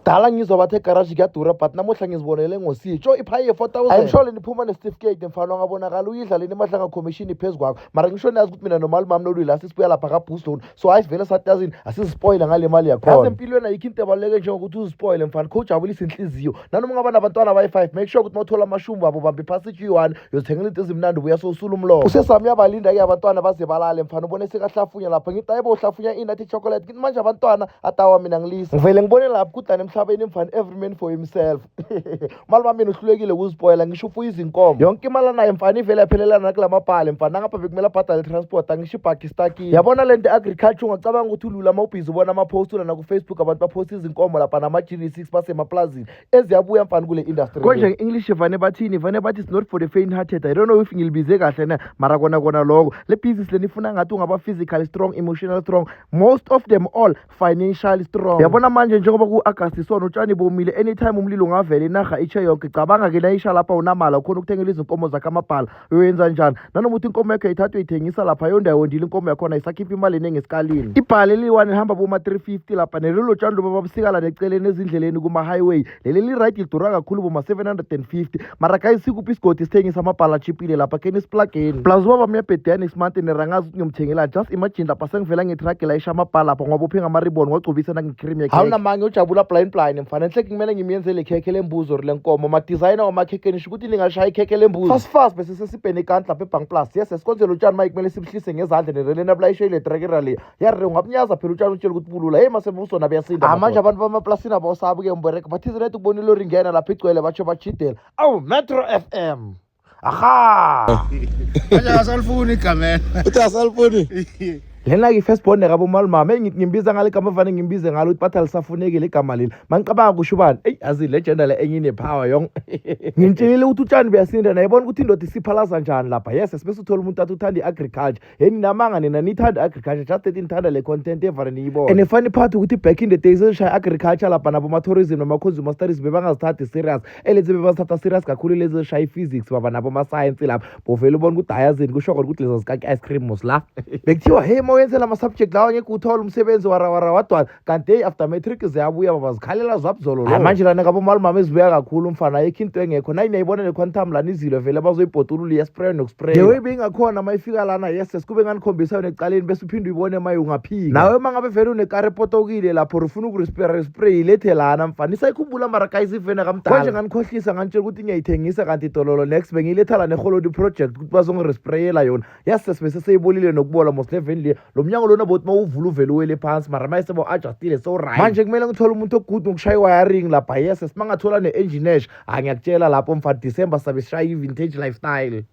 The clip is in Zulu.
kudala ngizobathe egarage kuyadura but namuhla ngizibonele ngositsho iphaye 4000 I'm sure niphuma nesitifiketi mfana wangabonakala uyidlaleni emahlanga commission phezulu kwakho mara ngisho nazi ukuthi mina nomali mami nolwila sisibuya lapha ka boost loan so ayivele sathazini asizispoil ngale mali yakho yazi empilweni ayikho into ebaluleke njengokuthi uzispoil mfana coach abulisa inhliziyo nanoma ngaba nabantwana abayi5 make sure ukuthi mawuthola amashumbu abo bambe passage u1 yozithengela into ezimnandi ubuya sosula umlomo usesami yabalinda ke abantwana bazebalale mfana ubone sekahlafunya lapha ngithi ayibo uhlafunya inathi chocolate kithi manje abantwana atawa mina ngilisa ngivele ngibone lapha kudlana emhlabeni mfana every man for himself mali mami uhlulekile ukuzispoila ngisho ufuya izinkomo yonke imali nayo mfana ivele yaphelelana nakulamabhale mfana ngapha bekumela bhadala transport angisho Pakistan yabona lento agriculture ungacabanga ukuthi ulula mawubhizi ubona ama-post na ku Facebook abantu bapost izinkomo lapha nama-GD6 basemaplazini eziyabuya mfana kule industry konje English vane bathini vane bathi it's not for the faint hearted I don't know if ngilibize kahle na mara kona lokho le business lenifuna ngathi ungaba physically strong emotional strong most of them all financially strong yabona manje njengoba ku August sona utshani bomile anytime umlilo ungavela inaga iche yonke cabanga ke layisha lapha unamala khona ukuthengela izinkomo zakhe amabhala uyenza njani nanoma uthi inkomo yakhe ithathwe ithengisa lapha yondawo ndile inkomo yakho isakhipha imali eningi esikalini ibhale li1 ihamba boma 350 lapha nelelo tshani loba babusikala neceleni ezindleleni kuma highway leli li right lidura kakhulu boma 750 mara guys sikuphi isigodi sithengisa amabhala chipile lapha keni splugeni plus baba myabhedya next month nerangazi ukuthi ngiyomthengela just imagine lapha sengivela ngetruck layisha amabhala lapha ngoba uphenga amaribon ngocubisa nangicream yakhe awuna manje ujabula blind mfana enhle kumele ngimiyenzele ikhekhe lembuzo lenkomo ma designer wamakhekhe nisho ukuthi ningashaya ikhekhe lembuzo fast bese sesibhene kanti lapha eBank Plus yes sikonzela utshani mike kumele sibuhlise ngezandla nerelena blayisha ile trekera le yarre ungabunyaza phela utshani utshela ukuthi bulula hey masebuso nabuyasinda manje abantu bamaplasini abasabu ke mbereke bathize lethu kubona ilori ngena lapha igcwele batsho bachidela awu Metro FM aha manje asalifuni igamela uthi asalifuni lena ke first born ngabo malmama ngimbiza ngale igama vane ngimbize ngalo ukuthi bathali safunekile igama leli mangicabanga kusho ubani azi legend le enye ine power yong ngintshilile ukuthi utshani buyasinda na yibona ukuthi indoda isiphalaza njani lapha yes sibese uthola umuntu athi uthanda iagriculture yeni namanga nina nithanda agriculture just that nithanda le content evare niyibona and funny part ukuthi back in the days esha agriculture lapha nabo ma tourism noma consumer studies bebangazithatha serious eleze bebazithatha serious kakhulu lezi shay physics baba nabo ma science lapha bovela ubona ukuthi ayazini kusho ukuthi lezi zikaki ice cream mos la bekuthiwa hey wenzela ama-subject lawa ngeke uthola umsebenzi warawara wadwana kanti hey after matric ziyabuya babazikhalela zwabuzolo lo manje lana ngabo malmama ezibuya kakhulu mfana ayikho into engekho nayi niyayibona nequantum lana izilo vele bazoyibhotulula iyaspray nokuspray the way bengakhona mayifika lana yes sikube nganikhombisa necaleni bese uphinde uyibone maye ungaphika nawe mangabe vele unekare potokile lapho ufuna ukuspray ilethe lana mfana isayikhumbula mara guys ivena kamdala konje nganikhohlisa ngantshela ukuthi ngiyayithengisa kanti dololo next bengiletha la neholodi project ukuthi bazongiresprayela yona yes sibese seyibolile nokubola most level lo mnyango lona bothi mawuvula uvele wele phansi mara mayise bo adjustile so right manje kumele ngithola umuntu ogood ngokushaya wiring lapha yes simangathola ne engineer ngiyakutshela lapho mfana December sabe shaya vintage lifestyle